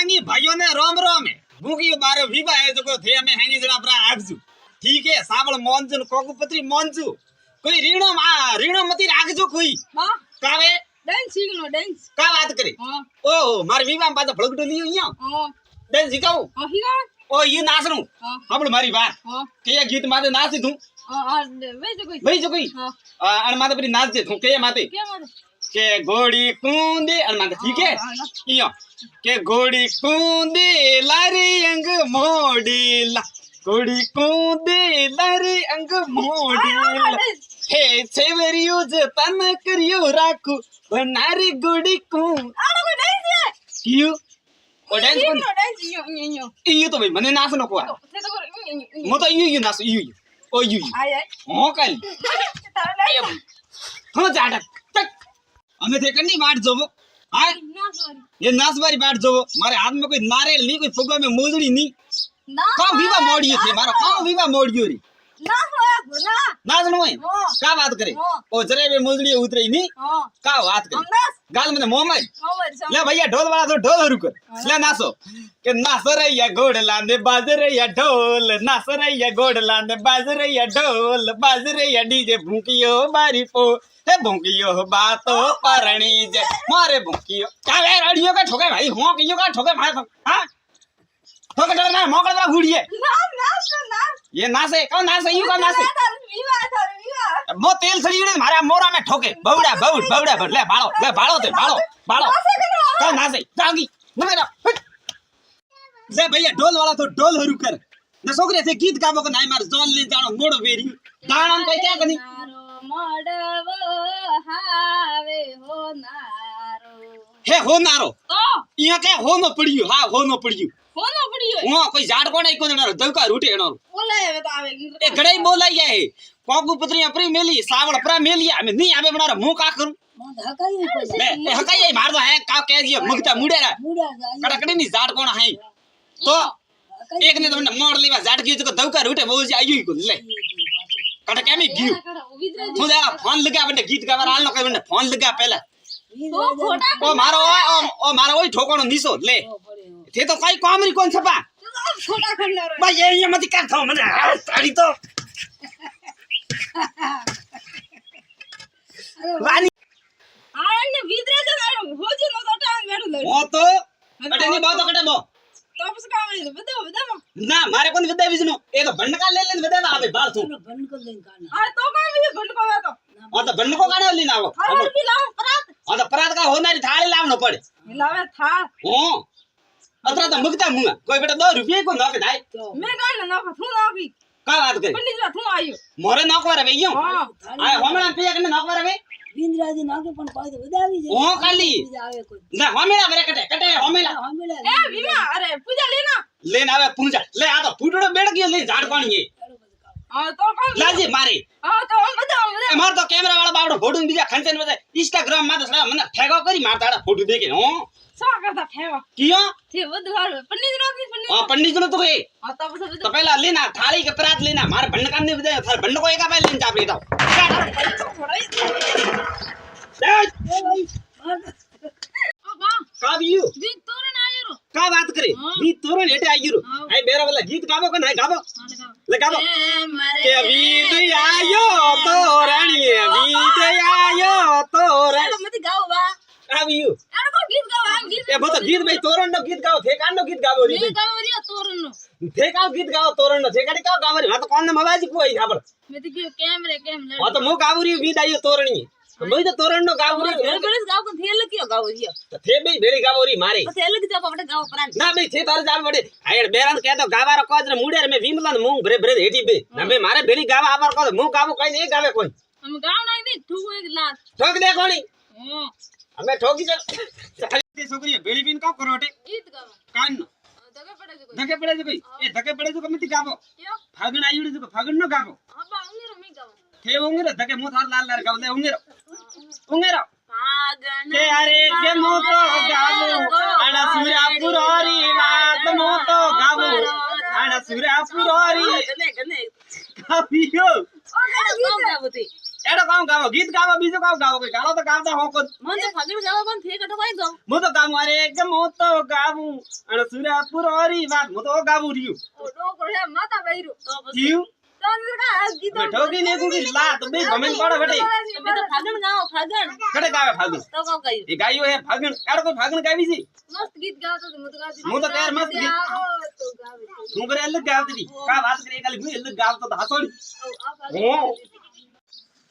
हांगी भाइयों ने रोम रोम है भूखी बारे विवाह है जो थे हमें हांगी जरा अपना आगजू ठीक है सावल मोंजू कोकुपत्री मोंजू कोई रीणो मती राखजो कोई हां कावे डांस सीखनो डांस का बात करे हां ओ मार विवाह में पाछो फलगडो लियो અહીંયા हां डांस सिखाऊ हां हिगा ओ ये नाचनु हां આપણે મારી વાત हां કે ગીત માતે નાચી તું हां वे जो कोई हां અને માતે પછી નાચ દે તું કે માતે क्या मारे के घोड़ी कूंदे અને માતે ठीक है इयो के घोड़ी कूंदे लारी अंग मोडीला घोड़ी कूंदे लारी अंग मोडीला हे सेवरियो ज तन करियो राखू बनारी घोड़ी कू आलो कोई डांस है क्यों ओ डांस कोन डांस यो इयो तो भाई मने नाच नको आ से तो कर मो तो इयो नाच इयो ओ इयो आय आय हो काली तारा हो जाडक तक અમે તે કની વાટ જોવો હા ना सॉरी ये नाचवारी वाट जोवो मारे हाथ में कोई नारियल नहीं कोई फुगा में मोजड़ी नहीं ना का विवा मोड़ियो थे मारो का विवा मोड़ियो रे ना ना नाचनो है हां का बात करे हां ओ जरे में मोजड़ी उतरी नहीं हां का बात करे हमदास गाल में मोहम्मद हां ले भैया ढोल वाला तो ढोल रुक ले नाचो के नाच रैया घोड़ लांदे बाज रैया ढोल नाच रैया घोड़ लांदे बाज रैया ढोल बाज रैया डीजे भूकियो मारी पो हे भूकियो बातो परणी जे मारे भूकियो का वे रडियो का ठोके भाई हो कियो का ठोके मारे हां ठोके ठोके ना मोकड़ वाला गुड़िए ना ये नाचे कौन नाचे यू कौन नाचे विवा मो तेल सड़ीड़े मारा मोरा में ठोके बौड़ा बौड़ ले बाळो ते बाळो कौन नाचे जागी नमेरा ले भैया ढोल वाला तो ढोल हरू कर न सोकरे से गीत गाबो को नाय मार जोन ले जानो मोड़ो वेरी दाणन कोई क्या कनी मडवो हावे हो नारो हे हो नारो तो इया के हो न पड़ियो हां हो न पड़ियो होनो पड़ियो हो कोई जाट कोण आई कोण दवका रूटे एनो बोले तो आवे ए गड़ाई बोलाई है कोकू पत्री अपरी मेली सावड़ प्रा मेली हमें नहीं आवे बनारो मुंह का करूं ए हकाई मार दो है का कह दियो मुगता मुड़ेरा कड़कड़ी नहीं जाट कोण है तो एक ने तो मोड़ लेवा जाट की तो दवका रूटे बोल जी आयु को ले कटके में गियो तू ले फोन लगा बने गीत गावा आल न कई बने फोन लगा पहले तो खोटा ओ मारो ओई ठोकणो निसो ले थे तो कोई कामरी कोन छपा छोटा खंडा रे भाई ये मत कर थो मने ताड़ी तो वानी आने विद्रे जन हो जे नो तो टांग बैठो ले ओ तो कटे नहीं बात कटे बो तो बस काम है बता ना मारे कोन विद्या विजनो ए तो बंड का ले विद्या आवे बाल तू बंद कर लें गाना अरे तो काम है घंट को तो ओ तो बंड को काने ली ना वो अरे भी लाओ परात ओ तो परात का होनारी थाली लावनो पड़े लावे था ओ अतरा तो मुगता मुंगा कोई बेटा 2 रुपया को ना के दाई मैं गाना ना थू ना भी का बात करे पंडित जी थू आयो मोरे नौकर रे यो हां आय होमणा पिया कने नौकर रे बिंद्राजी नाके पण पादे वदावी जे ओ काली आवे कोई ना होमेला करे कटे होमेला हमले ए विमा अरे पूजा लेना लेन आवे पूजा ले आ तो फूटड़ो बेड़ गयो ले झाड़ कोण ये हां तो काम लाजी मारे हां तो हम बता ए मार तो कैमरा वाला बावड़ो फोटो बीजा खंचन में इंस्टाग्राम में तो सड़ा मने ठेगो करी मारताड़ा फोटो देखे हो सा करता ठेवा कियो थे बुधवार पंडित रो की पंडित हां पंडित ने तो कहे हां तो बस तो पहला लेना थाली के परात लेना मार भंड काम ने बजाय थार भंड को एका पहले लेन चाप लेता ए भाई का बियू गीत तोरण आयो रो का बात करे गीत तोरण हेटे आयरो आई बेरा वाला गीत गावो को नहीं गावो ले गावो के बीत आयो तोरणिए बीत आयो तोरण मत गाओ बा का बियू अरे को गीत गाओ हम गीत ए बतो गीत भाई तोरण नो गीत गाओ थे कांडो गीत गावो री मैं गाओ रे तोरण नो थे का गीत गाओ तोरण नो थे काडी का गावो री हां तो कोन ने मवाजी को आई खाबर मैं तो क्यों कैमरे कैम ले हां तो मो गावो री गीत आयो तोरणी तो मैं तो तोरण नो गावो री बड़े गाओ को थेल क्यों गाओ रियो तो थे बे बेरी गावो री मारे तो थेल की जब अपने गाओ परान ना बे थे तार जाव बड़े आयर बेरान के तो गावारो कोज रे मुड़े में भीमलन मूंग भरे भरे हेटी बे ना बे मारे बेरी गावा आवर को मु गावो कोई नहीं गावे कोई हम गाओ नहीं दे ठू एक लात ठोक दे कोनी हां हमें ठोकी चल ते छोकरी बेरी बिन का करोटे गीत गाओ कान दगे पड़े जो धके पड़े जो कोई ए धके पड़े जो कमिति गावो क्यों फागण आयुड़ी जो फागण नो गावो हां बा उंगे रो मैं गाओ थे उंगे रे धके मु थार लाल लाल गावले उंगे रो फागण के अरे के मु तो गावो आड़ा सूरा पुरारी बात मु तो गावो आड़ा सूरा पुरारी गने गने गावियो ओ गने गाओ गावती એડો કામ ગાવો ગીત ગાવો બીજો કામ ગાવો કોઈ ગાલો તો ગાવતા હો કો મને ફાગણ ગાવા પણ થે કટો કઈ ગાવ હું તો ગામ અરે એકદમ હું તો ગાવું અને સુરાપુર ઓરી વાત હું તો ગાવું રહ્યું ઓ ડોકો હે માતા બૈરું તો પછી જીવ તો અંદર કા ગીત મે ઠોકી ને કુકી લા તો બે ગમેન પાડો બેટી તમે તો ફાગણ ગાઓ ફાગણ કડે ગાવે ફાગણ તો કાવ ગાયું એ ગાયો હે ફાગણ એડો કોઈ ફાગણ ગાવી છે મસ્ત ગીત ગાવતો તો હું તો ગાતી હું તો યાર મસ્ત ગીત તો ગાવે હું કરે અલગ ગાવતી હતી કા વાત કરી ખાલી હું અલગ ગાવતો તો હસોડી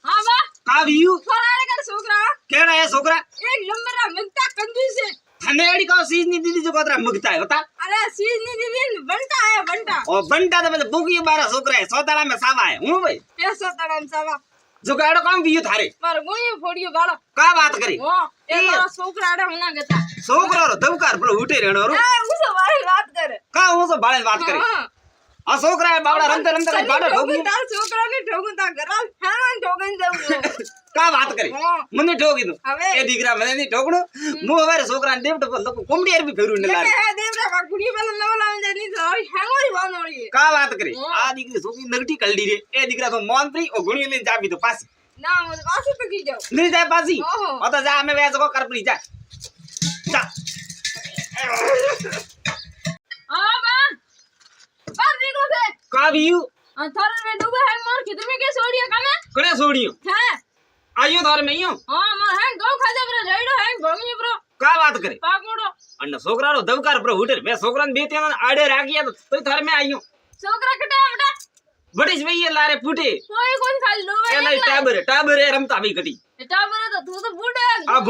હા બા કાવ્યું ફરાળે કર છોકરા કેડા હે છોકરા એક નંબર ના મગતા કંજૂસ છે થને એડી કો સીજ ની દીદી જો કોતરા મગતા હે બતા અરે સીજ ની દીદી બંટા હે બંટા ઓ બંટા તો બુકી બારા છોકરા હે સોતાળા મે સાવા હે હું ભાઈ પેસો તડમ સવા જો કાડો કામ વિયું થારે મારો ગુણિયો ફોડિયો ગાળો કા વાત કરી હો એ મારા છોકરા આડે હુના ગતા છોકરો રો ધબકાર પર ઉઠે રેણો રો એ ઉસો વાળી વાત કરે કા હું તો બાળે વાત કરી હા આ છોકરા બાવડા રમતે રમતે બાડો ઠોકી તાર છોકરાને ઠોકું તા ઘરાલ હેરાન ઠોકન જવું કા વાત કરી હા. મને ઠોકી દો હવે? એ દીકરા મને ની ઠોકણો હું હવે છોકરાને દેવટ પર લોકો કોમડી એર બી ફેરવું ને લારે હે દેવરા બા ગુડી પેલા નવ લાવન દે ની તો હેંગોરી વાનોળી કા વાત કરી હા. આ દીકરી છોકરી નગટી કલડી રે એ દીકરા તો મોન પ્રી ઓ ગુણી લઈને જાબી તો પાછી ના મને પાછું તો કી જાવ નહીં જાય પાછી ઓહો. આ તો જા અમે વેચ કો કર પ્રી જા જા હા બા બાર નીકળો છે કાવ્યું આ થાર મે ડૂબે હે મોર કે તમે કે છોડીએ કામે કણે છોડ્યો હે આયો તાર મે યો હા મોર હે ગૌ ખાધા પર રેડો હે ભમી બ્રો કા વાત કરે પાકોડો અને છોકરાનો ધબકાર પર ઉઠે મે છોકરાને બે ત્રણ આડે રાખ્યા તો તાર મે આયો છોકરા કટા બેટા વડીશ વઈએ લારે ફૂટે કોઈ કોઈ ખાલી ડૂબે એ લઈ ટાબરે રમતા આવી ઘટી એટા બરે તો તું તો બુડે આ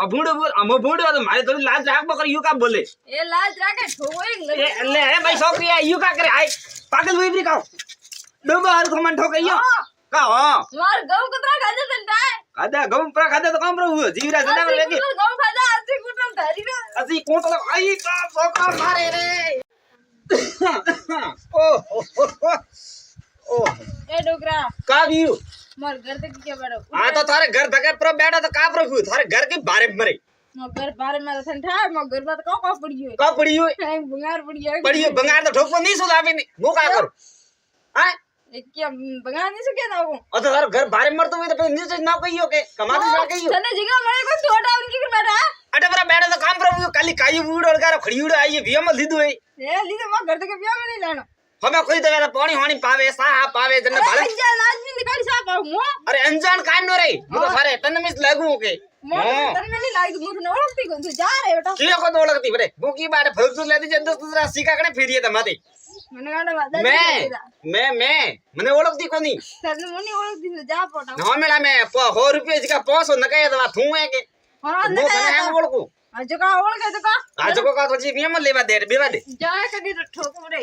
ભૂંડો આમો ભૂંડો તો મારે થોડી લાજ રાખવો કરે યુ કા બોલે એ લાજ રાખે ઠોઈ એ લે હે ભાઈ છોકરી આ યુ કા કરે આય પાગલ વઈબરી કાવ ડોબા હર ખમન ઠોકઈયો કા હો માર ગૌ કતરા ખાધા તન ટાય ખાધા ગમ પર ખાધા તો કામ રહું જીવરા જનાવર લેકે ગૌ ખાધા આથી કુટમ ધારી રે અસી કોટલો આઈ કા છોકરા મારે રે ઓ એ ડોકરા કાવ્યું માર ઘર તક કે બડો આ તો તારે ઘર ધકે પર બેઠા તો કા પ્રભુ તારે ઘર કે બારે મરે મો ઘર બારે માં થન ઠા મો ઘર માં તો કો પડી ગયો કા પડી હોય હે બંગાર પડી ગયો પડી હોય બંગાર તો ઠોકવો નહીં શું લાવે ને હું કા કરું હા એક કે બંગાર ની શું કે ના હું અતો તારો ઘર બારે મરતો હોય તો પછી નીચે ના કહીયો કે કમાતો ના કહીયો તને જગા મળે કો છોટા ઉનકી કે બેટા અટે પર બેઠા તો કામ પ્રભુ કાલી કાઈ ઉડ ઓળગારો ખડી ઉડ આઈએ વિયમ લીધું હે એ લીધે મો ઘર તક પ્યા નહીં લેનો હમે કોઈ તો પાણી હોણી પાવે સા પાવે જને ભાલે અંજા લાજમી નીકાળી સાપ હું અરે અંજાન કાન નો રે હું તો સારે તને મિસ લાગુ કે મો તને નહીં લાગી મુઠ ને ઓળખતી કોણ તું જા રે બેટા કિયો કો ઓળખતી બરે ભૂકી બાડે ફરતું લેતી જન તો તુરા સિકા કણે ફેરીએ તમારી મને ગાડા વાદા મે મને ઓળખતી કોની તને મને ઓળખતી તો જા પોટા નો મેળા મે 100 રૂપિયા જીકા 500 નકાય તો થું હે કે હા હું તને એમ ઓળખું આજે કા ઓળખે તો કા આજો કો કા તો જી વિયમ લેવા દે બેવા દે જા કદી તો ઠોકો રે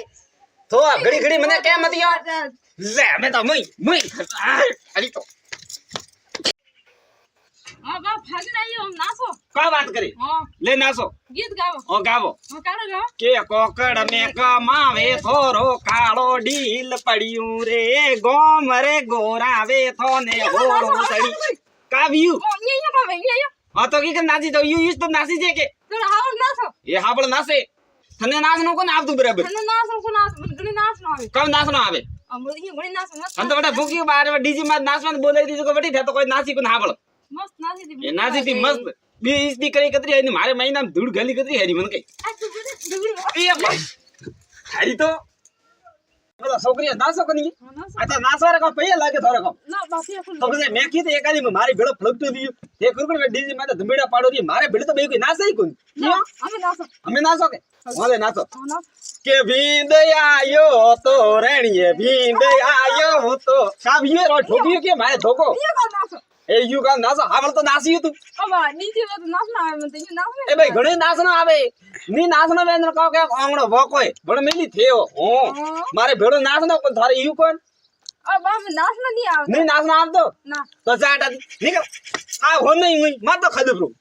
તો ઘડી ઘડી મને કેમ હતી યાર લે મે તો મુઈ આલી તો હા બા ભાગી આયો નાસો કા વાત કરી હા લે નાસો ગીત ગાવો ઓ ગાવો હા કારો ગાવો કે કોકડ મે કમાવે થોરો કાળો ઢીલ પડ્યું રે ગોમ રે ગોરાવે થોને હોરો સડી કાવ્યું ઓ યે બાબા યે આ તો કી કે નાસી તો યુ તો નાસી છે કે તો હાવ નાસો એ હાબળ નાસે તને નાસ નો કોને આવતું બરાબર તને નાસો કો નાસ મને ઘણી નાસ ન આવે કમ નાસ નો આવે અમરી ઘણી નાસ મસ્ત અંત વડે ભૂકી બાર ડીજી માં નાસવાન બોલાઈ દીધું કે વડી થતો કોઈ નાસી કોને હાબળ મસ્ત નાસી દી એ નાસી થી મસ્ત બે ઈસની કરી કતરી હરી મારે મહિના ધૂળ ગલી કતરી હરી મને કઈ આ તું ડુગરી એ ભાઈ હરી તો બધા છોકરીઓ નાસો કોની નાસો આ નાસવારે કો પૈયા લાગે થોરે કો ના બાકી ફૂલ તો પછી મેં કીધું એકાદી માં મારી ભેળો ફળગતું દીયું એ કરું પણ ડીજી માં તો ધમેડા પાડો દી મારે ભેળ તો બે કોઈ નાસે કોણ અમે નાસો અમે નાસો કે ઓલે નાસો નાસ કે ભીંદ આયો તો રેણીએ ભીંદ આયો તો કાવ્યો રો ઠોક્યો કે મારે ઠોકો યે કા નાસો એ યુ કા નાસો હાવળ તો નાસી તું અબા નીચે તો નાસ ના આવે મને તો નાસ એ ભાઈ ઘણી નાસ ના આવે ની નાસ ના વેન્દ્ર કહો કે આંગણો ભોકોય પણ મેલી થયો હો મારે ભેળો નાસ ના પણ થારે યુ કોણ આ બાપ નાસ નથી આવતો ની નાસ ના આવતો ના તો જાટા નીકળ આ હો નહીં હું માં તો ખાધું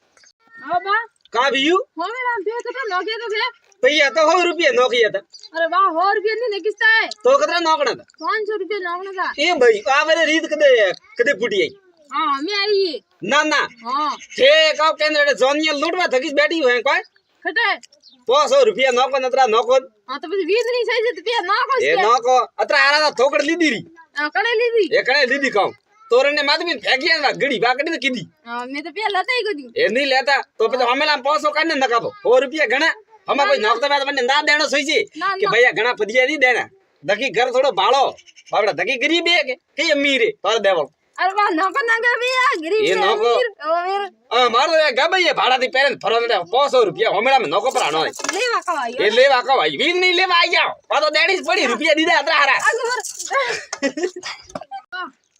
હા બા કાવ્યું હવે નામ બે તો નોકે તો છે પૈયા તો 100 રૂપિયા નોકી હતા અરે બા 100 રૂપિયા ની નકીસ્તા હે તો કતરા નોકણા હતા 500 રૂપિયા નોકણા તા એ ભાઈ આ વારે રીત કદે ફૂટી આઈ હા અમે આવી ના ના હા તે કાવ કેન્દ્ર જોનિયલ લૂટવા થકીસ બેઠી હોય કોઈ ખટે 100 રૂપિયા નોકો નતરા નોકો હા તો પછી 20 ની થઈ છે તો પે નાખો એ છે નોકો અતરા આરા થોકડ લીધી રી આ કડે લીધી એ કણે લીધી કામ तोरण ने मात में फेंकिया गड़ी बाकड़ी तो कीधी हां मैं तो पहला ही को दी ए नहीं लेता तो पे हमेला 500 काने नकाबो 100 रुपया घणा हम कोई नौकता में बने ना देनो सही छे कि भैया घणा पदिया नहीं देना दकी घर थोड़ो बाळो बाबड़ा दकी गरीब है के अमीर है पर देवो अरे वाह नौकर ना भी आ गरीब ये नौकर मार दे गबैया भाड़ा दी पेरेंट फरो ने 500 रुपया हमेला में नौकर पर आनो लेवा का आयो ए लेवा का भाई वीर नहीं लेवा आ जाओ पा तो देड़ी पड़ी रुपया दी दे अतरा हारा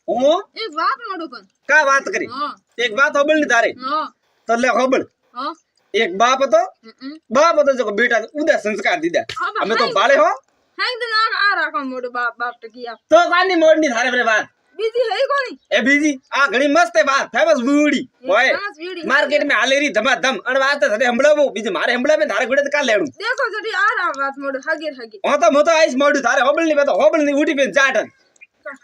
ओ एक बात मोड़ो कन का बात करी हां एक बात होबल नहीं तारे हां तो ले होबल हां एक बाप तो जो बेटा उदय संस्कार दीदा हमें तो बाले हो हां तो ना आ रखो मोड़ो बाप बाप टकिया तो कानी मोड़नी थारे बरे बात बीजी है कोनी ए बीजी आ घणी मस्त है बात फेमस बूड़ी ओए मार्केट में हालेरी धमाधम अन बात है हमड़ो बीजी मारे हमड़ा में थारे गुड़े का लेडू देखो जड़ी आ रहा बात मोड़ो हगेर हगे ओ तो मो तो आइस मोड़ू थारे होबल नहीं बता होबल नहीं उठी पे जाटन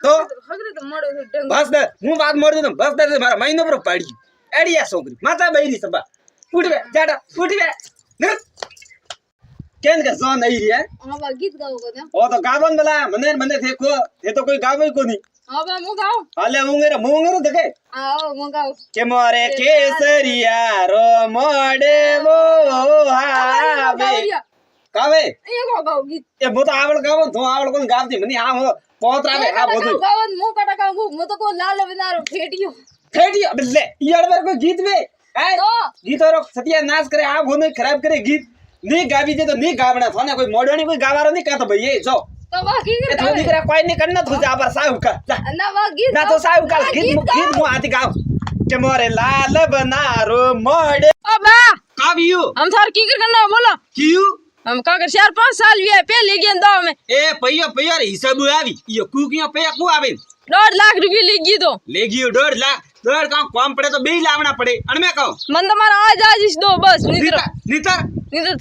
तो हगरे तो मोड़ो डंग बस दे हूं बात मोड़ दूं बस दे मारा महीनो पर पड़ी एडिया सोकरी माता बैरी सबा उठ बे जाटा उठ बे केन का जोन आई रे हां बा गीत गाओ को दे ओ तो गावन बला मने थे को ये तो कोई गावे को नहीं हां बा मु गाओ हाले मुंगेरो देखे आओ मु गाओ के मोरे केसरिया रो मोड़े वो हावे गावे ये गाओ गीत ए मो तो आवल गावो तो आवल कोन गावती मनी हां हो पोत रावे हां बोदू गाओ मु कटा गाओ मु तो को लाल बिनारो फेटियो फेटी अब ले यार मेरे को गीत में है तो गीत और सतिया नाच करे आप होने खराब करे गीत नहीं गावी जे तो नहीं गावना थाने कोई मोडणी कोई गावारो नहीं का तो भई जो तो बा गीत ए तो निकरा कोई नहीं करना तो जा पर साहब का जा ना बा गीत ना तो साहब का गीत मु आती गाओ के मोरे लाल बनारो मोड़े ओ बा कावियो हम थार की करना बोलो क्यों हम का कर 4-5 साल हुए पहले गेन दो में ए पैया रे हिसाब आवी यो कुकियो पैया को आवे 1.5 लाख रुपया लेगी तो ले गयो 1.5 लाख 1.5 का कम पड़े तो बे लावना पड़े अन में कहूं मन तुम्हारा आज इस दो बस नितर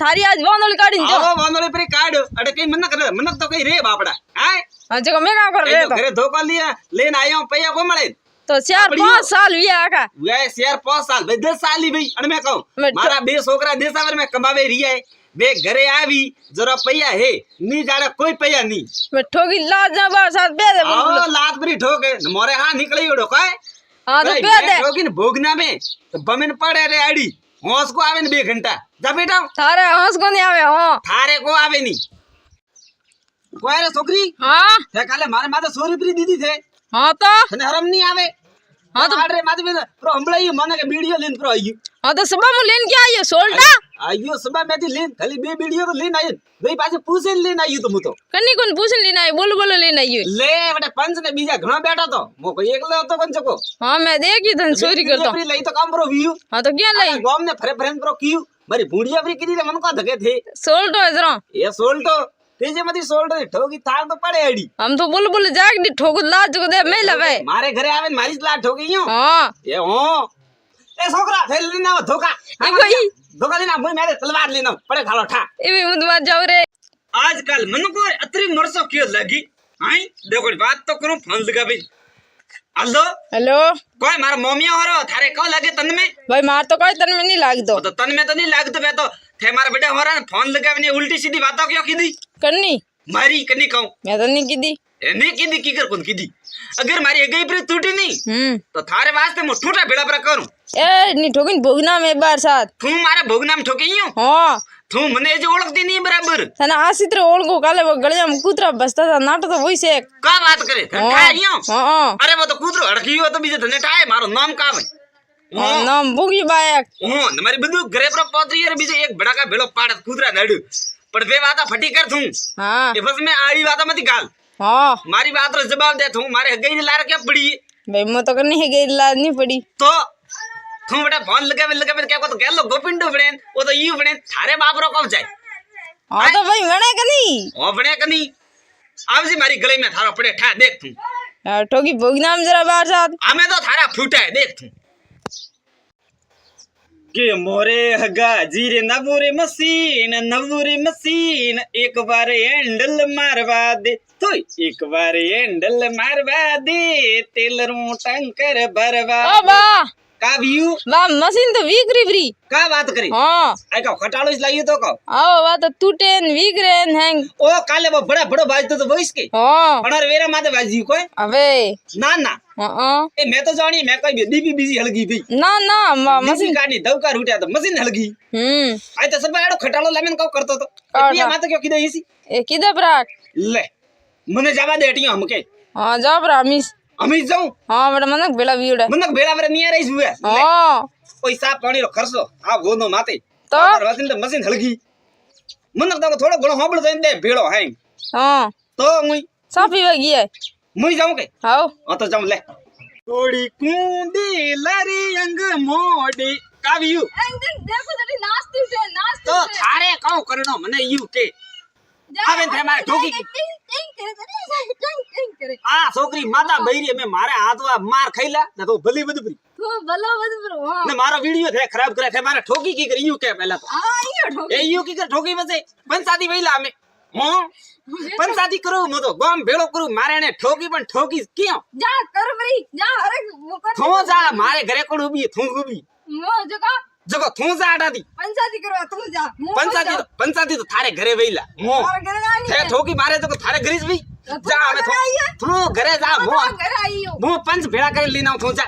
थारी आज वानोली काढी दो आओ वानोली पर काढ अडे कई मन करे मन तो कई रे बापड़ा हाय हां जको मैं का कर रे घरे धोखा लिया लेन आयो पैया को मळे तो 4-5 साल हुए आका वे यार 5 साल भाई 10 साल ही भाई अन में कहूं मारा बे छोकरा देसावर में कमावे रिया है वे घरे आवी जरा पैया है नी जाड़ा कोई पैया नी मैं ठोकी लाज जा बार साथ बे दे आओ लात बरी ठोके मोरे हां निकली ओडो काय हां तो बे दे ठोकी न भोगना में तो बमिन पड़े रे आड़ी होश को आवे न 2 घंटा जा बेटा थारे हंस को नहीं आवे हां थारे को आवे नी कोई रे छोकरी हां ते काले मारे माते 100 रुपया दीदी थे हां तो तने हरम नहीं आवे हां तो रे माते में प्रो हमलाई मन के वीडियो लेन प्रो आई हां तो सुबह में लेन के आइयो सोल्टा आइयो सुबह में लेन खाली बे वीडियो तो लेन आई भाई पाछे पूछे लेन आई तो मु तो कन्नी कोन पूछ लेना है बोलो लेन आइयो ले बेटा पंच ने बीजा घणो बैठा तो मो को एकलो तो कौन चको हां मैं देखी धन चोरी करतो अपनी लई तो काम प्रो व्यू हां तो क्या लई गांव ने फरे फरेन प्रो कियो मारी बूढ़िया अपनी किनी रे मन को धके थे सोल्टो है जरा ये सोल्टो तेजे मती सोल्टो ठोकी तार तो पड़े आड़ी हम तो बोल जाग दी ठोक लाज को दे मैं लवे मारे घरे आवे मारी लात ठोकी यूं हां ये हो ए छोकरा थेल लेना धोखा कोई धोखा लेना मुई मेरे तलवार लेना पड़े खालो ठा इवे मुदवा जाओ रे आजकल मन को अतरी मरसो क्यों लगी आई देखो बात तो करूं फोन लगा भाई हेलो हेलो कोई मारा मम्मी हो थारे को लगे तन में भाई मार तो कोई तन में नहीं लाग दो तो तन में तो नहीं लागतो बे तो थे मारा बेटा हो रहा फोन लगा ने उल्टी सीधी बातों क्यों कीदी करनी मारी कनी कहूं मैं तो नहीं कीदी नहीं कीदी की कर कौन कीदी अगर मारी गई पर टूटी नहीं तो थारे वास्ते मु ठूटा भेड़ा पर करूं ए नी ठोकिन भोगना में बार साथ तू मारे भोगना में ठोकी यूं हां तू मने जो ओळखती नहीं बराबर तना आसित्र ओळ को काले वो गलिया में कूतरा बसता था नाटो तो वही से का बात करे ठा यूं हां अरे वो तो कूतरो अड़कियो तो बीजे धने ठाए मारो नाम का है नाम बुगी बायक हां हमारी बंदूक घरे पर पोतरी रे बीजे एक बड़ा का भेड़ो पाड़ कूतरा नड़ पर वे वाता फटी कर थू हां ये बस में आई वाता मत गाल हां मारी बात रो जवाब दे थू मारे गई लार क्या पड़ी भाई मैं तो करनी है गई लाज नहीं पड़ी तो तू बेटा फोन लगा क्या को तो गेलो गोपिंडो बने वो तो यू बने थारे बाप रो कब जाए हां तो भाई बने कनी ओ बने कनी अब जी मारी गले में थारो पड़े ठा देख तू यार ठोकी भोगना में जरा बार साथ हमें तो थारा फूटा है देख तू के मोरे हगा जीरे नबूरे मशीन एक बार हैंडल मारवा दे तो एक बार हैंडल मारवा दे तेल रू टंकर भरवा ओ बा का व्यू बा मशीन तो वीगरी फ्री का बात करी हां आई का खटालो इस लाइयो तो का आओ वा तो टूटे न वीगरे न हैंग ओ काले वो बड़ा बड़ो बाज तो वॉइस के हां पणर वेरा माते बाजी कोई अबे ना ना हां ए मैं तो जानी मैं कोई डीपी बिजी हलगी भी ना ना मशीन मशीन काटी दवका रूट्या तो मशीन हलगी आई तो सब आड़ो खटालो लामेन का करतो तो पिया माते क्यों किदे इसी ए किदे ब्राक ले मने जावा देटियो हमके हां जा ब्रा मिस अमी जाऊं हां बड़ा मनक बेला वीड़ा मनक बेरा बेरा निया रही हुए हां कोई साफ पानी रो खर्चो आ गोनो माते तो मशीन तो मशीन हलगी मनक तो थोड़ो घणो होबड़ दे भेड़ो है हां तो मुई साफी वगी है मुई जाऊं के आओ हां तो जाऊं ले थोड़ी कूंदी लरी अंग मोड़ी काव्यू देखो जटी नाचती तो थारे काउ करनो मने यू के आवे थे मारे ठोकी करे आ छोकरी माता बैरी में मारे हाथवा मार खैला न तो भली बदबरी तो भला बदबरो हां ने मारो वीडियो थे खराब करे थे मारे ठोकी की करी यू के पहला तो हां यो ठोक ए यू की कर ठोकी बसे पंचाती वईला में हां पंचाती करो मो तो गम भेड़ो करू मारे ने ठोकी पण ठोकी क्यों जा कर भाई जा अरे वो कर थो जा मारे घरे कोण उबी थू उबी मो जका जगो थू जा आटादी पंचायती करवा तुम जा पंचाती तो थारे घरे वईला मो और घर आनी थे ठोकी मारे तो थारे घरीस भी जा हमें थू घरे जा मो घर आईयो मो पंच भेड़ा करे लीना थू जा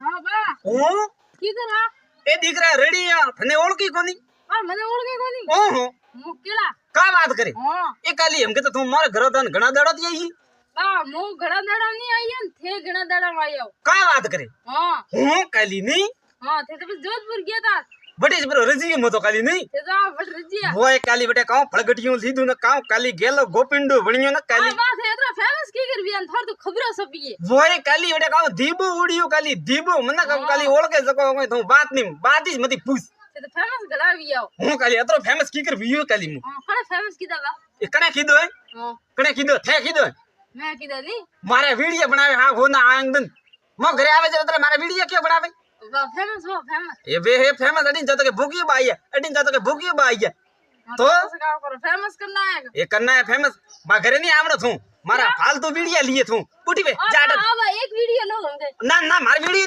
हां बा ओ किधर आ ए दीकरा रेडी या थने ओळखी कोनी हां मने ओळखे कोनी ओहो मु केला का बात करे हां ए काली हमके तो तुम मारे घर दन घणा दाड़ा ती आई बा मु घड़ा दाड़ा नहीं आईन थे घड़ा दाड़ा आयो का बात करे हां हूं काली नहीं हां थे तो जोधपुर गया था बटेस बरो रजी मो तो काली नहीं ते जा बट रजिया वो ए काली बटे काऊ फळगटियो लीधु न काऊ काली गेलो गोपिंडो वणियो न काली हां बात है इतना फेमस की कर बियान थोर तो खबर सब ये वो ए काली बटे काऊ दीबो उड़ियो काली दीबो मने काऊ काली ओळखे जको मैं तू बात नहीं बात ही मती पूछ ते तो फेमस गला बिया हूं काली अतरो फेमस की कर वियो काली मु हां कने फेमस की दवा ए कने कीदो है हां कने कीदो थे कीदो मैं किदा नहीं मारे वीडियो बनावे हां हो ना आंगदन मो घरे आवे जरे तरे मारे वीडियो क्यों बनावे बा फेमस हो फेमस ये वे है फेमस अडिन जातो के भूकियो बाई है अडिन जातो के भूकियो बाई है तो का करो फेमस करना है ये करना है फेमस बा घरे नहीं आवड़ो थू मारा फालतू वीडियो लिए थू उठी बे जा अब एक वीडियो लो होंगे ना ना मार वीडियो